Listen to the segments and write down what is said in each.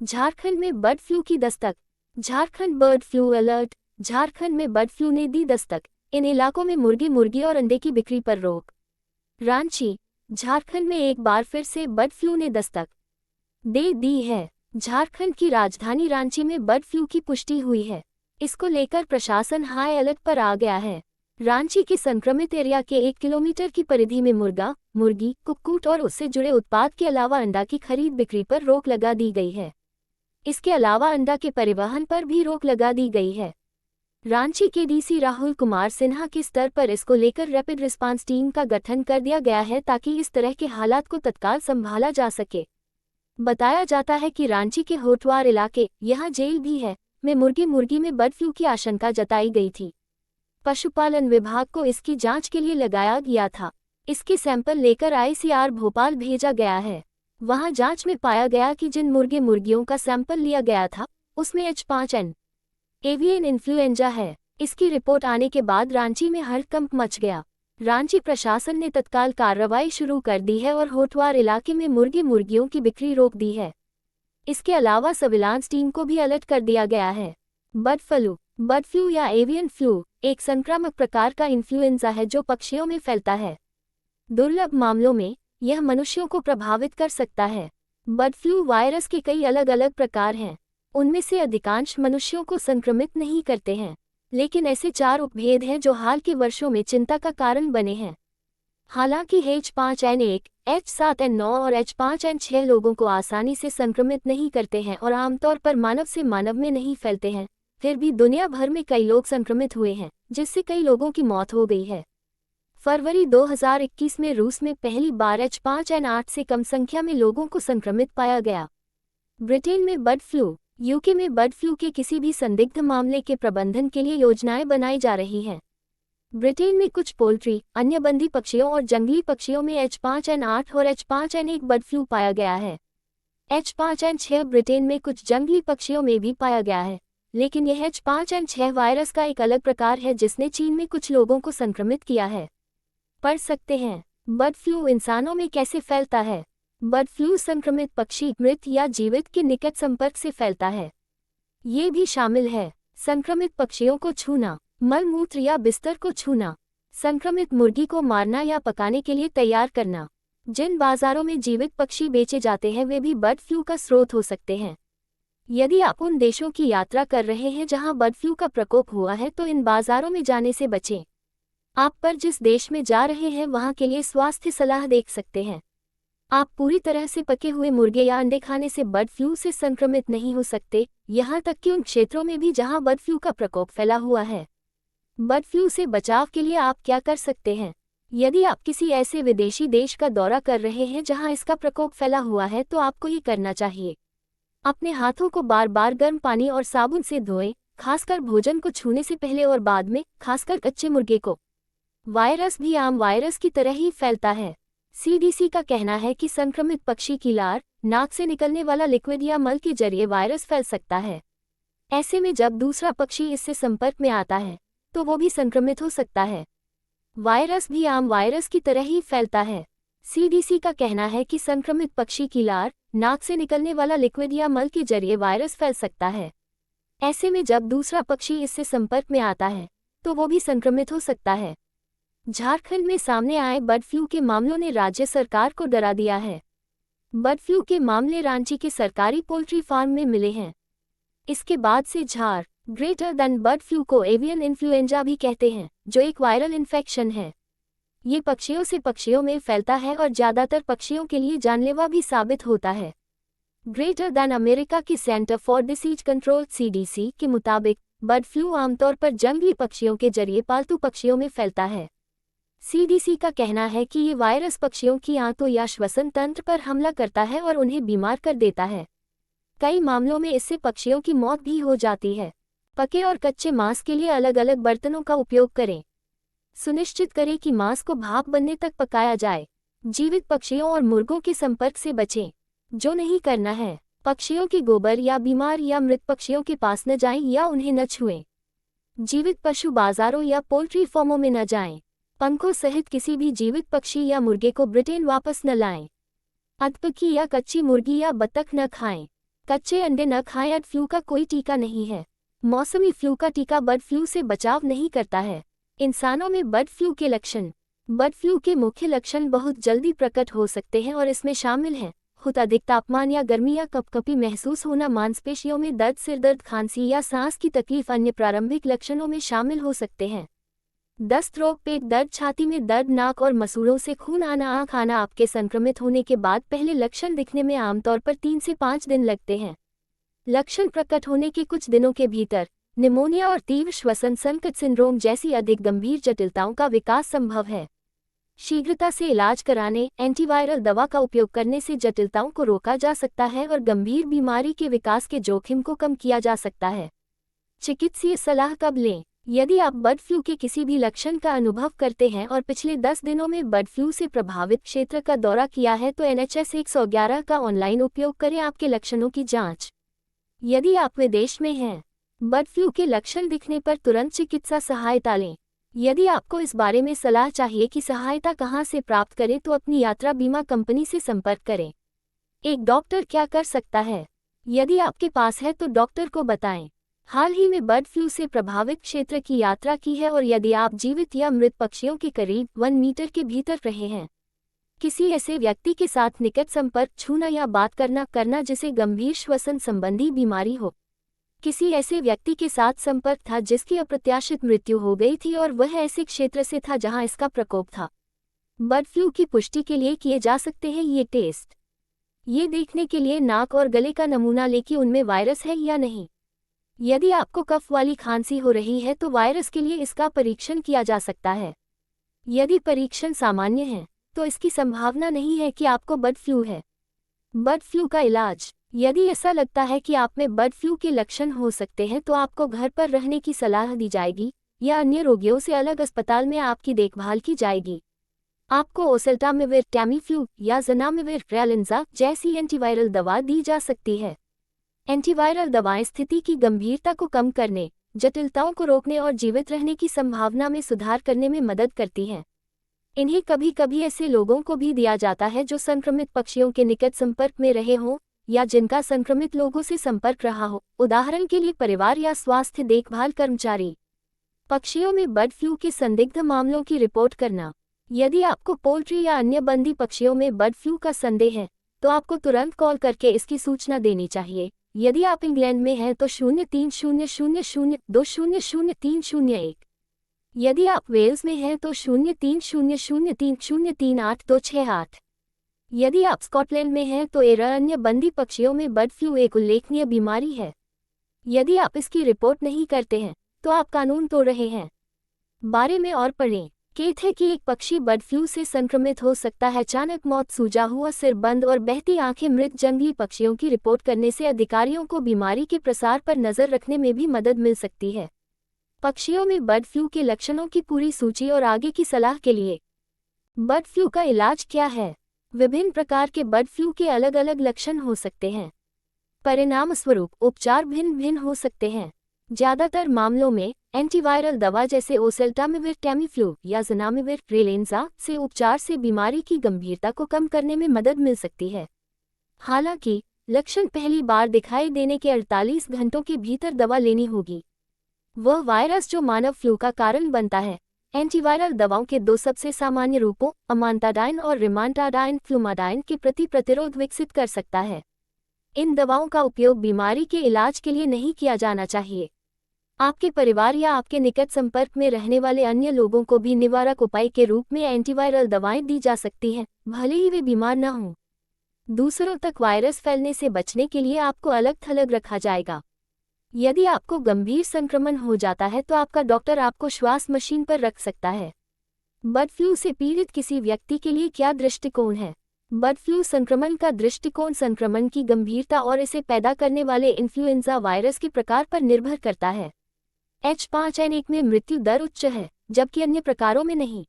झारखंड में bird flu की Dastak. Jharkhand bird flu alert. Jharkhand में बर्ड फ्लू ने दी दस्तक, इन इलाकों में मुर्गी मुर्गी और अंडे की बिक्री पर रोक। रांची। झारखंड में एक बार फिर से बर्ड फ्लू ने दस्तक दे दी है। झारखंड की राजधानी रांची में बर्ड फ्लू की पुष्टि हुई है। इसको लेकर प्रशासन हाई अलर्ट पर आ गया है। रांची के संक्रमित एरिया के 1 किलोमीटर की परिधि में मुर्गा, मुर्गी, कुक्कुट और उससे जुड़े उत्पाद के अलावा अंडा की खरीद बिक्री पर रोक लगा दी गई है। इसके अलावा अंडा के परिवहन पर भी रोक लगा दी गई है। रांची के डीसी राहुल कुमार सिन्हा के स्तर पर इसको लेकर रैपिड रिस्पांस टीम का गठन कर दिया गया है ताकि इस तरह के हालात को तत्काल संभाला जा सके। बताया जाता है कि रांची के होटवार इलाके, यहाँ जेल भी है, में मुर्गी में बर्ड फ्लू की आशंका जताई गई थी। पशुपालन विभाग को इसकी जांच के लिए लगाया गया था। इसके सैंपल लेकर आईसीआर भोपाल भेजा गया है। वहां जांच में पाया गया कि जिन मुर्गियों का सैंपल लिया गया था उसमें H5N एवियन इन्फ्लुएंजा है। इसकी रिपोर्ट आने के बाद रांची में हड़कंप मच गया। रांची प्रशासन ने तत्काल कार्रवाई शुरू कर दी है और होटवार इलाके में मुर्गियों की बिक्री रोक दी है। इसके अलावा सर्विलांस टीम को भी अलर्ट कर दिया गया है। बर्ड फ्लू या एवियन फ्लू एक संक्रामक प्रकार का इन्फ्लुएंजा है जो पक्षियों में फैलता है। दुर्लभ मामलों में यह मनुष्यों को प्रभावित कर सकता है। बर्ड फ्लू वायरस के कई अलग अलग प्रकार हैं। उनमें से अधिकांश मनुष्यों को संक्रमित नहीं करते हैं, लेकिन ऐसे 4 उपभेद हैं जो हाल के वर्षों में चिंता का कारण बने हैं। हालांकि H5N1, H7N9 और H5N6 लोगों को आसानी से संक्रमित नहीं करते हैं और आमतौर पर मानव से मानव में नहीं फैलते हैं, फिर भी दुनिया भर में कई लोग संक्रमित हुए हैं, जिससे कई लोगों की मौत हो गई है। फरवरी 2021 में रूस में पहली बार H5N8 से कम संख्या में लोगों को संक्रमित पाया गया। ब्रिटेन में बर्ड फ्लू। यूके में बर्ड फ्लू के किसी भी संदिग्ध मामले के प्रबंधन के लिए योजनाएं बनाई जा रही हैं। ब्रिटेन में कुछ पोल्ट्री, अन्य बंदी पक्षियों और जंगली पक्षियों में H5N8 और H5N1 बर्ड फ्लू पाया गया है। H5N6 ब्रिटेन में कुछ जंगली पक्षियों में भी पाया गया है, लेकिन यह H5N6 वायरस का एक अलग प्रकार है जिसने चीन में कुछ लोगों को संक्रमित किया है। पढ़ सकते हैं। बर्ड फ्लू इंसानों में कैसे फैलता है। बर्ड फ्लू संक्रमित पक्षी, मृत या जीवित के निकट संपर्क से फैलता है। ये भी शामिल है संक्रमित पक्षियों को छूना, मलमूत्र या बिस्तर को छूना, संक्रमित मुर्गी को मारना या पकाने के लिए तैयार करना। जिन बाजारों में जीवित पक्षी बेचे जाते हैं वे भी बर्ड फ्लू का स्रोत हो सकते हैं। यदि आप उन देशों की यात्रा कर रहे हैं जहां बर्ड फ्लू का प्रकोप हुआ है तो इन बाजारों में जाने से बचें। आप पर जिस देश में जा रहे हैं वहां के लिए स्वास्थ्य सलाह देख सकते हैं। आप पूरी तरह से पके हुए मुर्गे या अंडे खाने से बर्ड फ्लू से संक्रमित नहीं हो सकते, यहां तक कि उन क्षेत्रों में भी जहां बर्ड फ्लू का प्रकोप फैला हुआ है। बर्ड फ्लू से बचाव के लिए आप क्या कर सकते हैं। यदि आप किसी ऐसे विदेशी देश का दौरा कर रहे हैं जहां इसका प्रकोप फैला हुआ है तो आपको ये करना चाहिए। अपने हाथों को बार बार गर्म पानी और साबुन से धोएं, खासकर भोजन को छूने से पहले और बाद में, खासकर कच्चे मुर्गे को। वायरस भी आम वायरस की तरह ही फैलता है। CDC का कहना है कि संक्रमित पक्षी की लार, नाक से निकलने वाला लिक्विड या मल के जरिए वायरस फैल सकता है। ऐसे में जब दूसरा पक्षी इससे संपर्क में आता है तो वो भी संक्रमित हो सकता है। वायरस भी आम वायरस की तरह ही फैलता है। CDC का कहना है कि संक्रमित पक्षी की लार, नाक से निकलने वाला लिक्विड या मल के जरिए वायरस फैल सकता है। ऐसे में जब दूसरा पक्षी इससे संपर्क में आता है तो वो भी संक्रमित हो सकता है। झारखंड में सामने आए बर्ड फ्लू के मामलों ने राज्य सरकार को डरा दिया है। बर्ड फ्लू के मामले रांची के सरकारी पोल्ट्री फार्म में मिले हैं। इसके बाद से ग्रेटर देन बर्ड फ्लू को एवियन इन्फ्लुएंजा भी कहते हैं, जो एक वायरल इन्फेक्शन है। ये पक्षियों से पक्षियों में फैलता है और ज्यादातर पक्षियों के लिए जानलेवा भी साबित होता है। ग्रेटर देन अमेरिका की centre for disease control CDC के मुताबिक बर्ड फ्लू आमतौर पर जंगली पक्षियों के जरिए पालतू पक्षियों में फैलता है। CDC का कहना है कि ये वायरस पक्षियों की आंतों या श्वसन तंत्र पर हमला करता है और उन्हें बीमार कर देता है। कई मामलों में इससे पक्षियों की मौत भी हो जाती है। पके और कच्चे मांस के लिए अलग अलग बर्तनों का उपयोग करें। सुनिश्चित करें कि मांस को भाप बनने तक पकाया जाए। जीवित पक्षियों और मुर्गों के संपर्क से बचें। जो नहीं करना है, पक्षियों के गोबर या बीमार या मृत पक्षियों के पास न जाएं या उन्हें न छुएं। जीवित पशु बाजारों या पोल्ट्री फार्मों में न जाएं। पंखों सहित किसी भी जीवित पक्षी या मुर्गे को ब्रिटेन वापस न लाएं। अधपकी या कच्ची मुर्गी या बतख न खाएं। कच्चे अंडे न खाएं। बर्ड फ्लू का कोई टीका नहीं है। मौसमी फ्लू का टीका बर्ड फ्लू से बचाव नहीं करता है। इंसानों में बर्ड फ्लू के लक्षण। बर्ड फ्लू के मुख्य लक्षण बहुत जल्दी प्रकट हो सकते हैं और इसमें शामिल हैं अधिक तापमान या गर्मी या कपकपी महसूस होना, मांसपेशियों में दर्द, सिरदर्द, खांसी या सांस की तकलीफ अन्य प्रारंभिक लक्षणों में शामिल हो सकते हैं। दस्त, रोग, पेट दर्द, छाती में दर्द, नाक और मसूड़ों से खून आना, आँख आना। आपके संक्रमित होने के बाद पहले लक्षण दिखने में आमतौर पर 3 से 5 दिन लगते हैं। लक्षण प्रकट होने के कुछ दिनों के भीतर निमोनिया और तीव्र श्वसन संकट सिंड्रोम जैसी अधिक गंभीर जटिलताओं का विकास संभव है। शीघ्रता से इलाज कराने, एंटीवायरल दवा का उपयोग करने से जटिलताओं को रोका जा सकता है और गंभीर बीमारी के विकास के जोखिम को कम किया जा सकता है। चिकित्सीय सलाह कब लें? यदि आप बर्ड फ्लू के किसी भी लक्षण का अनुभव करते हैं और पिछले 10 दिनों में बर्ड फ्लू से प्रभावित क्षेत्र का दौरा किया है तो NHS 111 का ऑनलाइन उपयोग करें आपके लक्षणों की जांच। यदि आप विदेश में हैं, बर्ड फ्लू के लक्षण दिखने पर तुरंत चिकित्सा सहायता लें। यदि आपको इस बारे में सलाह चाहिए कि सहायता कहां से प्राप्त करें तो अपनी यात्रा बीमा कंपनी से संपर्क करें। एक डॉक्टर क्या कर सकता है? यदि आपके पास है तो डॉक्टर को बताएं। हाल ही में बर्ड फ्लू से प्रभावित क्षेत्र की यात्रा की है और यदि आप जीवित या मृत पक्षियों के करीब 1 मीटर के भीतर रहे हैं। किसी ऐसे व्यक्ति के साथ निकट संपर्क, छूना या बात करना जिसे गंभीर श्वसन संबंधी बीमारी हो। किसी ऐसे व्यक्ति के साथ संपर्क था जिसकी अप्रत्याशित मृत्यु हो गई थी और वह ऐसे क्षेत्र से था जहां इसका प्रकोप था। बर्ड फ्लू की पुष्टि के लिए किए जा सकते हैं ये टेस्ट। ये देखने के लिए नाक और गले का नमूना लें कि उनमें वायरस है या नहीं। यदि आपको कफ वाली खांसी हो रही है तो वायरस के लिए इसका परीक्षण किया जा सकता है। यदि परीक्षण सामान्य है तो इसकी संभावना नहीं है कि आपको बर्ड फ्लू है। बर्ड फ्लू का इलाज। यदि ऐसा लगता है कि आप में बर्ड फ्लू के लक्षण हो सकते हैं तो आपको घर पर रहने की सलाह दी जाएगी या अन्य रोगियों से अलग अस्पताल में आपकी देखभाल की जाएगी। आपको ओसेल्टामिविर, टैमीफ्लू या ज़नामिविर, रेलिंजा जैसी एंटीवायरल दवा दी जा सकती है। एंटीवायरल दवाएं स्थिति की गंभीरता को कम करने, जटिलताओं को रोकने और जीवित रहने की संभावना में सुधार करने में मदद करती हैं। इन्हें कभी कभी ऐसे लोगों को भी दिया जाता है जो संक्रमित पक्षियों के निकट संपर्क में रहे हों या जिनका संक्रमित लोगों से संपर्क रहा हो, उदाहरण के लिए परिवार या स्वास्थ्य देखभाल कर्मचारी। पक्षियों में बर्ड फ्लू के संदिग्ध मामलों की रिपोर्ट करना। यदि आपको पोल्ट्री या अन्य बंदी पक्षियों में बर्ड फ्लू का संदेह है तो आपको तुरंत कॉल करके इसकी सूचना देनी चाहिए। यदि आप इंग्लैंड में हैं तो 030002003001। यदि आप वेल्स में हैं तो 030030038268। यदि आप स्कॉटलैंड में हैं तो एरा अन्य बंदी पक्षियों में बर्ड फ्लू एक उल्लेखनीय बीमारी है। यदि आप इसकी रिपोर्ट नहीं करते हैं तो आप कानून तोड़ रहे हैं। बारे में और पढ़ें। कहते हैं कि एक पक्षी बर्ड फ्लू से संक्रमित हो सकता है। अचानक मौत, सूजा हुआ सिर, बंद और बहती आंखें। मृत जंगली पक्षियों की रिपोर्ट करने से अधिकारियों को बीमारी के प्रसार पर नजर रखने में भी मदद मिल सकती है। पक्षियों में बर्ड फ्लू के लक्षणों की पूरी सूची और आगे की सलाह के लिए। बर्ड फ्लू का इलाज क्या है? विभिन्न प्रकार के बर्ड फ्लू के अलग अलग लक्षण हो सकते हैं। परिणाम स्वरूप उपचार भिन्न भिन्न हो सकते हैं। ज्यादातर मामलों में एंटीवायरल दवा जैसे ओसेल्टामिविर, टैमीफ्लू या ज़नामिविर, रेलिंजा से उपचार से बीमारी की गंभीरता को कम करने में मदद मिल सकती है। हालांकि लक्षण पहली बार दिखाई देने के 48 घंटों के भीतर दवा लेनी होगी। वह वायरस जो मानव फ्लू का कारण बनता है, एंटीवायरल दवाओं के 2 सबसे सामान्य रूपों अमांटाडाइन और रिमांटाडाइन फ्लूमाडाइन के प्रति प्रतिरोध विकसित कर सकता है। इन दवाओं का उपयोग बीमारी के इलाज के लिए नहीं किया जाना चाहिए। आपके परिवार या आपके निकट संपर्क में रहने वाले अन्य लोगों को भी निवारक उपाय के रूप में एंटीवायरल दवाएं दी जा सकती हैं, भले ही वे बीमार न हों। दूसरों तक वायरस फैलने से बचने के लिए आपको अलग थलग रखा जाएगा। यदि आपको गंभीर संक्रमण हो जाता है तो आपका डॉक्टर आपको श्वास मशीन पर रख सकता है। बर्ड फ्लू से पीड़ित किसी व्यक्ति के लिए क्या दृष्टिकोण है? बर्ड फ्लू संक्रमण का दृष्टिकोण संक्रमण की गंभीरता और इसे पैदा करने वाले इन्फ्लुएंजा वायरस के प्रकार पर निर्भर करता है। H5N1 में मृत्यु दर उच्च है, जबकि अन्य प्रकारों में नहीं।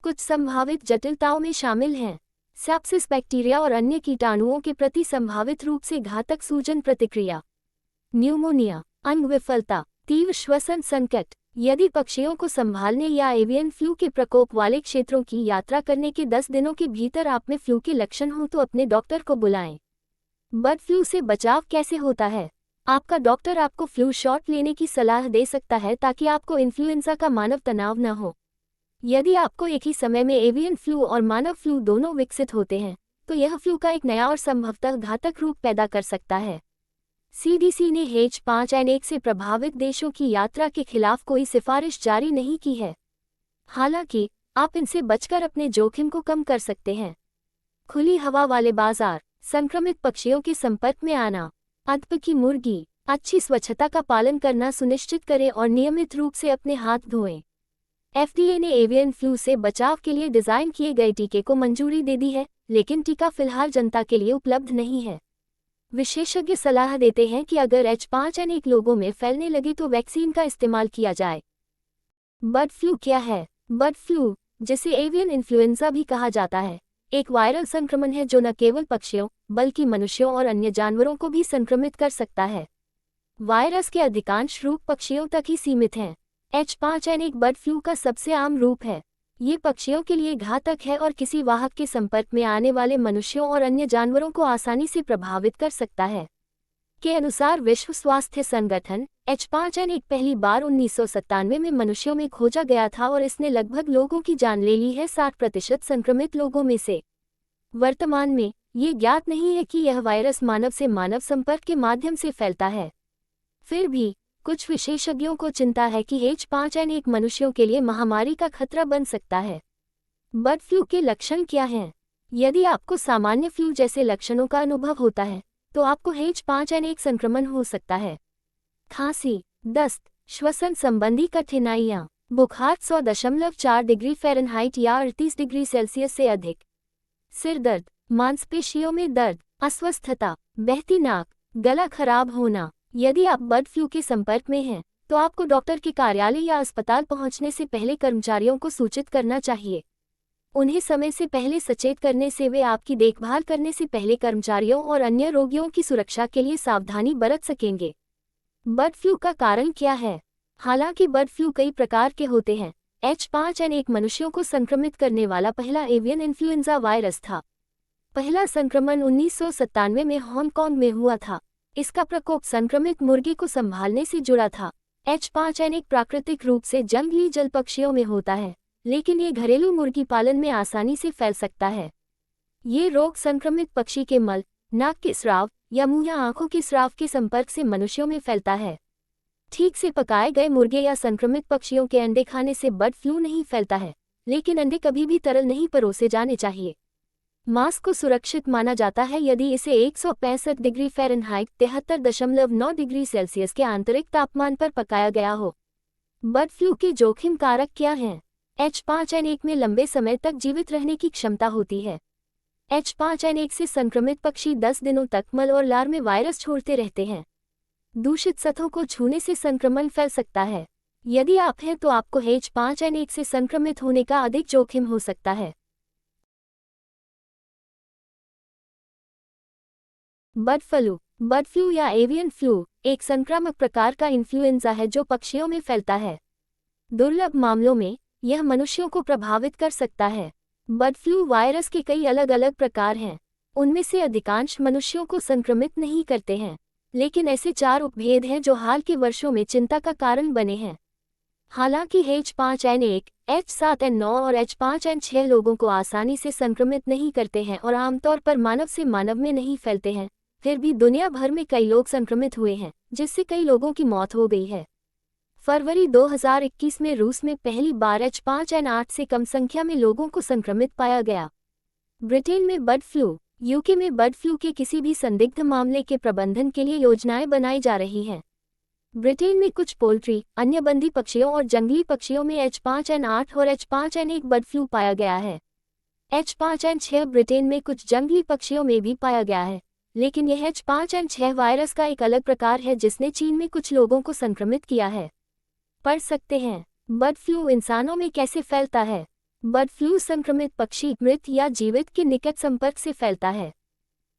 कुछ संभावित जटिलताओं में शामिल हैं सेप्सिस, बैक्टीरिया और अन्य कीटाणुओं के प्रति संभावित रूप से घातक सूजन प्रतिक्रिया, न्यूमोनिया, अंग विफलता, तीव्र श्वसन संकट। यदि पक्षियों को संभालने या एवियन फ्लू के प्रकोप वाले क्षेत्रों की यात्रा करने के 10 दिनों के भीतर आप में फ्लू के लक्षण हों तो अपने डॉक्टर को बुलाएं। बर्ड फ्लू से बचाव कैसे होता है? आपका डॉक्टर आपको फ्लू शॉट लेने की सलाह दे सकता है ताकि आपको इन्फ्लुएंजा का मानव तनाव न हो। यदि आपको एक ही समय में एवियन फ्लू और मानव फ्लू दोनों विकसित होते हैं, तो यह फ्लू का एक नया और संभवतः घातक रूप पैदा कर सकता है। सीडीसी ने H5N1 से प्रभावित देशों की यात्रा के खिलाफ कोई सिफारिश जारी नहीं की है। हालांकि आप इनसे बचकर अपने जोखिम को कम कर सकते हैं। खुली हवा वाले बाजार, संक्रमित पक्षियों के संपर्क में आना, अदप की मुर्गी, अच्छी स्वच्छता का पालन करना सुनिश्चित करें और नियमित रूप से अपने हाथ धोएं। FDA ने एवियन फ्लू से बचाव के लिए डिजाइन किए गए टीके को मंजूरी दे दी है, लेकिन टीका फिलहाल जनता के लिए उपलब्ध नहीं है। विशेषज्ञ सलाह देते हैं कि अगर H5N1 लोगों में फैलने लगे तो वैक्सीन का इस्तेमाल किया जाए। बर्ड फ्लू क्या है? बर्ड फ्लू, जिसे एवियन इन्फ्लुएंजा भी कहा जाता है, एक वायरल संक्रमण है जो न केवल पक्षियों बल्कि मनुष्यों और अन्य जानवरों को भी संक्रमित कर सकता है। वायरस के अधिकांश रूप पक्षियों तक ही सीमित हैं। H5N1 बर्ड फ्लू का सबसे आम रूप है। ये पक्षियों के लिए घातक है और किसी वाहक के संपर्क में आने वाले मनुष्यों और अन्य जानवरों को आसानी से प्रभावित कर सकता है। के अनुसार विश्व स्वास्थ्य संगठन, H5N1 पहली बार 1997 में मनुष्यों में खोजा गया था और इसने लगभग लोगों की जान ले ली है, 60% संक्रमित लोगों में से। वर्तमान में ये ज्ञात नहीं है कि यह वायरस मानव से मानव संपर्क के माध्यम से फैलता है। फिर भी कुछ विशेषज्ञों को चिंता है कि H5N1 मनुष्यों के लिए महामारी का खतरा बन सकता है। बर्ड फ्लू के लक्षण क्या हैं? यदि आपको सामान्य फ्लू जैसे लक्षणों का अनुभव होता है, तो आपको H5N1 संक्रमण हो सकता है। खांसी, दस्त, श्वसन संबंधी कठिनाइयाँ, बुखार 100.4 डिग्री फ़ारेनहाइट या 38 डिग्री सेल्सियस से अधिक, सिर दर्द, मांसपेशियों में दर्द, अस्वस्थता, बहती नाक, गला खराब होना। यदि आप बर्ड फ्लू के संपर्क में हैं, तो आपको डॉक्टर के कार्यालय या अस्पताल पहुंचने से पहले कर्मचारियों को सूचित करना चाहिए। उन्हें समय से पहले सचेत करने से वे आपकी देखभाल करने से पहले कर्मचारियों और अन्य रोगियों की सुरक्षा के लिए सावधानी बरत सकेंगे। बर्ड फ्लू का कारण क्या है? हालांकि बर्ड फ्लू कई प्रकार के होते हैं, H5N1 मनुष्यों को संक्रमित करने वाला पहला एवियन इन्फ्लुएंजा वायरस था। पहला संक्रमण 1997 में हांगकांग में हुआ था। इसका प्रकोप संक्रमित मुर्गी को संभालने से जुड़ा था। H5N1 प्राकृतिक रूप से जंगली जल पक्षियों में होता है, लेकिन ये घरेलू मुर्गी पालन में आसानी से फैल सकता है। ये रोग संक्रमित पक्षी के मल, नाक के स्राव या मुंह या आंखों के स्राव के संपर्क से मनुष्यों में फैलता है। ठीक से पकाए गए मुर्गे या संक्रमित पक्षियों के अंडे खाने से बर्ड फ्लू नहीं फैलता है, लेकिन अंडे कभी भी तरल नहीं परोसे जाने चाहिए। मांस को सुरक्षित माना जाता है यदि इसे 165 डिग्री फ़ारेनहाइट 73.9 डिग्री सेल्सियस के आंतरिक तापमान पर पकाया गया हो। बर्ड फ्लू के जोखिम कारक क्या हैं? H5N1 में लंबे समय तक जीवित रहने की क्षमता होती है। H5N1 से संक्रमित पक्षी 10 दिनों तक मल और लार में वायरस छोड़ते रहते हैं। दूषित सतहों को छूने से संक्रमण फैल सकता है। यदि आप हैं तो आपको H5N1 से संक्रमित होने का अधिक जोखिम हो सकता है। बर्ड फ्लू या एवियन फ्लू एक संक्रामक प्रकार का इन्फ्लुएंजा है जो पक्षियों में फैलता है। दुर्लभ मामलों में यह मनुष्यों को प्रभावित कर सकता है। बर्ड फ्लू वायरस के कई अलग अलग प्रकार हैं। उनमें से अधिकांश मनुष्यों को संक्रमित नहीं करते हैं, लेकिन ऐसे 4 उपभेद हैं जो हाल के वर्षों में चिंता का कारण बने हैं। हालांकि H5N1, H7N9 और H5N6 लोगों को आसानी से संक्रमित नहीं करते हैं और आमतौर पर मानव से मानव में नहीं फैलते हैं, फिर भी दुनिया भर में कई लोग संक्रमित हुए हैं, जिससे कई लोगों की मौत हो गई है। फरवरी 2021 में रूस में पहली बार H5N8 से कम संख्या में लोगों को संक्रमित पाया गया। ब्रिटेन में बर्ड फ्लू, यूके में बर्ड फ्लू के किसी भी संदिग्ध मामले के प्रबंधन के लिए योजनाएं बनाई जा रही हैं। ब्रिटेन में कुछ पोल्ट्री, अन्य बंदी पक्षियों और जंगली पक्षियों में H5N8 और H5N1 बर्ड फ्लू पाया गया है। H5N6 ब्रिटेन में कुछ जंगली पक्षियों में भी पाया गया है, लेकिन यह H5N6 वायरस का एक अलग प्रकार है जिसने चीन में कुछ लोगों को संक्रमित किया है। पढ़ सकते हैं, बर्ड फ्लू इंसानों में कैसे फैलता है? बर्ड फ्लू संक्रमित पक्षी, मृत या जीवित के निकट संपर्क से फैलता है।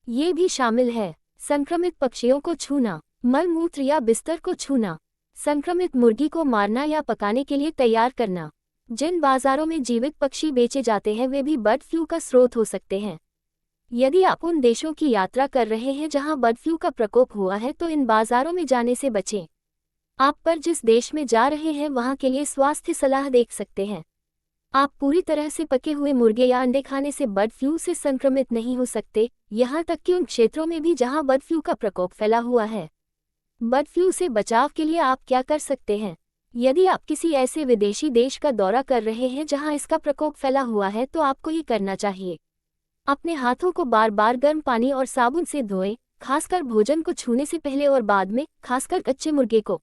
ये भी शामिल है संक्रमित पक्षियों को छूना, मल मूत्र या बिस्तर को छूना, संक्रमित मुर्गी को मारना या पकाने के लिए तैयार करना। जिन बाजारों में जीवित पक्षी बेचे जाते हैं वे भी बर्ड फ्लू का स्रोत हो सकते हैं। यदि आप उन देशों की यात्रा कर रहे हैं जहां बर्ड फ्लू का प्रकोप हुआ है तो इन बाजारों में जाने से बचें। आप पर जिस देश में जा रहे हैं वहां के लिए स्वास्थ्य सलाह देख सकते हैं। आप पूरी तरह से पके हुए मुर्गे या अंडे खाने से बर्ड फ्लू से संक्रमित नहीं हो सकते, यहां तक कि उन क्षेत्रों में भी जहां बर्ड फ्लू का प्रकोप फैला हुआ है। बर्ड फ्लू से बचाव के लिए आप क्या कर सकते हैं? यदि आप किसी ऐसे विदेशी देश का दौरा कर रहे हैं जहां इसका प्रकोप फैला हुआ है तो आपको ये करना चाहिए। अपने हाथों को बार बार गर्म पानी और साबुन से धोएं, खासकर भोजन को छूने से पहले और बाद में, खासकर कच्चे मुर्गे को।